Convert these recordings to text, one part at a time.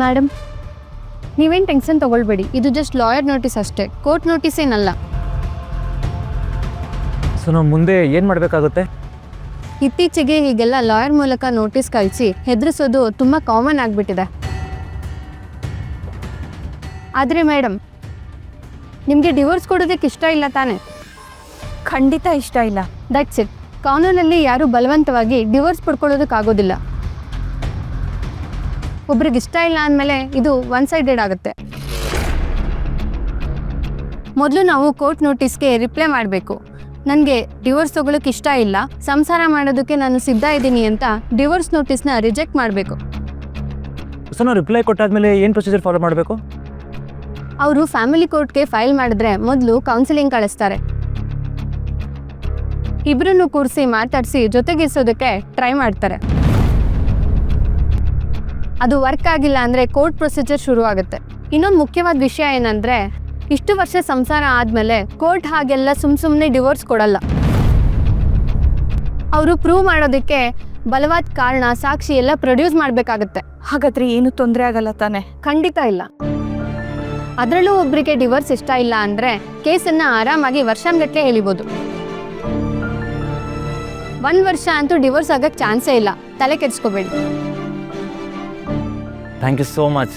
Madam, ನೀವೇನು tension ತೊಗೊಳ್ಬೇಡಿ. ಇದು just lawyer notice ಅಷ್ಟೇ, ಕೋರ್ಟ್ ನೋಟಿಸ್ ಏನಲ್ಲ. ಸೊ ನಾವು ಮುಂದೆ ಏನು ಮಾಡಬೇಕಾಗುತ್ತೆ? ಇತ್ತೀಚೆಗೆ ಹೀಗೆಲ್ಲ ಲಾಯರ್ ಮೂಲಕ ನೋಟಿಸ್ ಕಳಿಸಿ ಹೆದರಿಸೋದು ತುಂಬ ಕಾಮನ್ ಆಗಿಬಿಟ್ಟಿದೆ. ಆದರೆ ಮೇಡಮ್, ನಿಮಗೆ ಡಿವೋರ್ಸ್ ಕೊಡೋದಕ್ಕೆ ಇಷ್ಟ ಇಲ್ಲ ತಾನೇ? ಖಂಡಿತ ಇಷ್ಟ ಇಲ್ಲ. That's it. ಕಾನೂನಲ್ಲಿ ಯಾರೂ ಬಲವಂತವಾಗಿ ಡಿವೋರ್ಸ್ ಪಡ್ಕೊಳ್ಳೋದಕ್ಕಾಗೋದಿಲ್ಲ. ಒಬ್ರಿಗೆ ಇಷ್ಟ ಇಲ್ಲ ಅಂದಮೇಲೆ ಇದು ಒನ್ ಸೈಡೆಡ್ ಆಗುತ್ತೆ. ಮೊದಲು ನಾವು ಕೋರ್ಟ್ ನೋಟಿಸ್ಗೆ ರಿಪ್ಲೈ ಮಾಡಬೇಕು. ನನಗೆ ಡಿವೋರ್ಸ್ ತೊಗೊಳಕ್ಕೆ ಇಷ್ಟ ಇಲ್ಲ, ಸಂಸಾರ ಮಾಡೋದಕ್ಕೆ ನಾನು ಸಿದ್ಧ ಇದ್ದೀನಿ ಅಂತ ಡಿವೋರ್ಸ್ ನೋಟಿಸ್ನ ರಿಜೆಕ್ಟ್ ಮಾಡಬೇಕು. ಸೊ ನಾವು ರಿಪ್ಲೈ ಕೊಟ್ಟಾದ್ಮೇಲೆ ಏನು ಪ್ರೊಸೀಜರ್ ಫಾಲೋ ಮಾಡಬೇಕು? ಅವರು ಫ್ಯಾಮಿಲಿ ಕೋರ್ಟ್ಗೆ ಫೈಲ್ ಮಾಡಿದ್ರೆ ಮೊದಲು ಕೌನ್ಸಿಲಿಂಗ್ ಕಳಿಸ್ತಾರೆ. ಇಬ್ಬರನ್ನು ಕೂರಿಸಿ ಮಾತಾಡಿಸಿ ಜೊತೆಗಿರಿಸೋದಕ್ಕೆ ಟ್ರೈ ಮಾಡ್ತಾರೆ. ಅದು ವರ್ಕ್ ಆಗಿಲ್ಲ ಅಂದರೆ ಕೋರ್ಟ್ ಪ್ರೊಸೀಜರ್ ಶುರು ಆಗುತ್ತೆ. ಇನ್ನೊಂದು ಮುಖ್ಯವಾದ ವಿಷಯ ಏನಂದರೆ, ಇಷ್ಟು ವರ್ಷ ಸಂಸಾರ ಆದಮೇಲೆ ಕೋರ್ಟ್ ಹಾಗೆಲ್ಲ ಸುಮ್ಮನೆ ಡಿವೋರ್ಸ್ ಕೊಡಲ್ಲ. ಅವರು ಪ್ರೂವ್ ಮಾಡೋದಕ್ಕೆ ಬಲವಾದ ಕಾರಣ, ಸಾಕ್ಷಿ ಎಲ್ಲ ಪ್ರೊಡ್ಯೂಸ್ ಮಾಡಬೇಕಾಗತ್ತೆ. ಹಾಗಾದ್ರೆ ಏನು ತೊಂದರೆ ಆಗಲ್ಲ ತಾನೆ? ಖಂಡಿತ ಇಲ್ಲ. ಅದರಲ್ಲೂ ಒಬ್ಬರಿಗೆ ಡಿವೋರ್ಸ್ ಇಷ್ಟ ಇಲ್ಲ ಅಂದರೆ ಕೇಸನ್ನು ಆರಾಮಾಗಿ ವರ್ಷಾನ್ಗಟ್ಟಲೆ ಎಳಿಬೋದು. 1 ವರ್ಷ ಅಂತೂ ಡಿವೋರ್ಸ್ ಆಗಕ್ಕೆ ಚಾನ್ಸೇ ಇಲ್ಲ. ತಲೆ ಕೆಡಿಸ್ಕೋಬೇಡಿ. Thank you so much.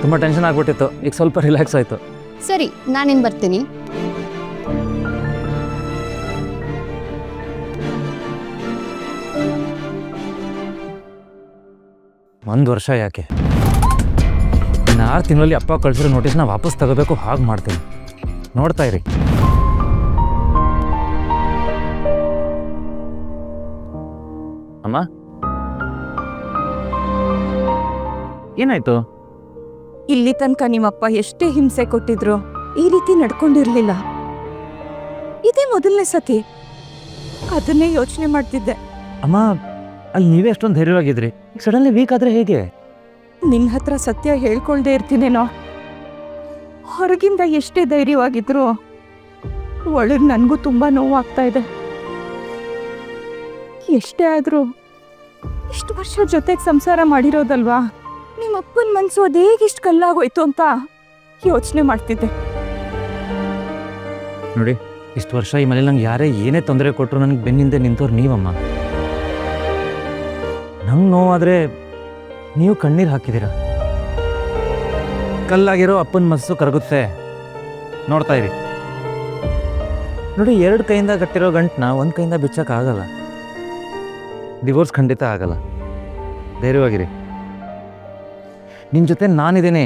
ತುಂಬ ಟೆನ್ಷನ್ ಆಗಿಬಿಟ್ಟಿತ್ತು, ಈಗ ಸ್ವಲ್ಪ ರಿಲ್ಯಾಕ್ಸ್ ಆಯಿತು. ಸರಿ, ನಾನಿನ್ನು ಬರ್ತೀನಿ. ಒಂದು ವರ್ಷ ಯಾಕೆ? ಇನ್ನು 6 ತಿಂಗಳಲ್ಲಿ ಅಪ್ಪ ಕಳಿಸಿರೋ ನೋಟಿಸ್ನ ವಾಪಸ್ ತಗೋಬೇಕು. ಹಾಗೆ ಮಾಡ್ತೀನಿ, ನೋಡ್ತಾ ಇರಿ. ಅಮ್ಮ, ಏನಾಯ್ತು? ಇಲ್ಲಿ ತನಕ ನಿಮ್ಮಪ್ಪ ಎಷ್ಟೇ ಹಿಂಸೆ ಕೊಟ್ಟಿದ್ರು ಈ ರೀತಿ ನಡ್ಕೊಂಡಿರ್ಲಿಲ್ಲ. ಇದೇ ಮೊದಲನೇ ಸತಿ. ಅದನ್ನೇ ಯೋಚನೆ ಮಾಡ್ತಿದ್ದೆ. ಅಮ್ಮ, ಅಲ್ಲಿ ನೀವೇ ಅಷ್ಟೊಂದು ಧೈರ್ಯವಾಗಿದ್ರಿ, ಸಡನ್ಲಿ ವೀಕ್ ಆದರೆ ಹೇಗೆ? ನಿನ್ನ ಹತ್ರ ಸತ್ಯ ಹೇಳ್ಕೊಳ್ದೇ ಇರ್ತೀನೇನೋ. ಹೊರಗಿಂದ ಎಷ್ಟೇ ಧೈರ್ಯವಾಗಿದ್ರು ಒಳಗೆ ನನಗೂ ತುಂಬ ನೋವಾಗ್ತಾ ಇದೆ. ಎಷ್ಟೇ ಆದರೂ ಇಷ್ಟು ವರ್ಷ ಜೊತೆಗೆ ಸಂಸಾರ ಮಾಡಿರೋದಲ್ವಾ, ನಿಮ್ಮಪ್ಪನ ಮನಸ್ಸು ಅದೇಗಿಷ್ಟು ಕಲ್ಲಾಗೋಯ್ತು ಅಂತ ಯೋಚನೆ ಮಾಡ್ತಿದ್ದೆ. ನೋಡಿ, ಇಷ್ಟು ವರ್ಷ ಈ ಮನೇಲಿ ನಂಗೆ ಯಾರೇ ಏನೇ ತೊಂದರೆ ಕೊಟ್ಟರು ನನಗೆ ಬೆನ್ನಿಂದೆ ನಿಂತವ್ರು ನೀವಮ್ಮ. ನಂಗೆ ನೋವಾದರೆ ನೀವು ಕಣ್ಣೀರು ಹಾಕಿದ್ದೀರ. ಕಲ್ಲಾಗಿರೋ ಅಪ್ಪನ ಮನಸ್ಸು ಕರಗುತ್ತೆ, ನೋಡ್ತಾ ಇರಿ. ನೋಡಿ, 2 ಕೈಯಿಂದ ಕಟ್ಟಿರೋ ಗಂಟನ್ನ 1 ಕೈಯಿಂದ ಬಿಚ್ಚೋಕ್ಕಾಗಲ್ಲ. ಡಿವೋರ್ಸ್ ಖಂಡಿತ ಆಗಲ್ಲ. ಧೈರ್ಯವಾಗಿರಿ. ನಿನ್ನ ಜೊತೆ ನಾನಿದ್ದೇನೆ.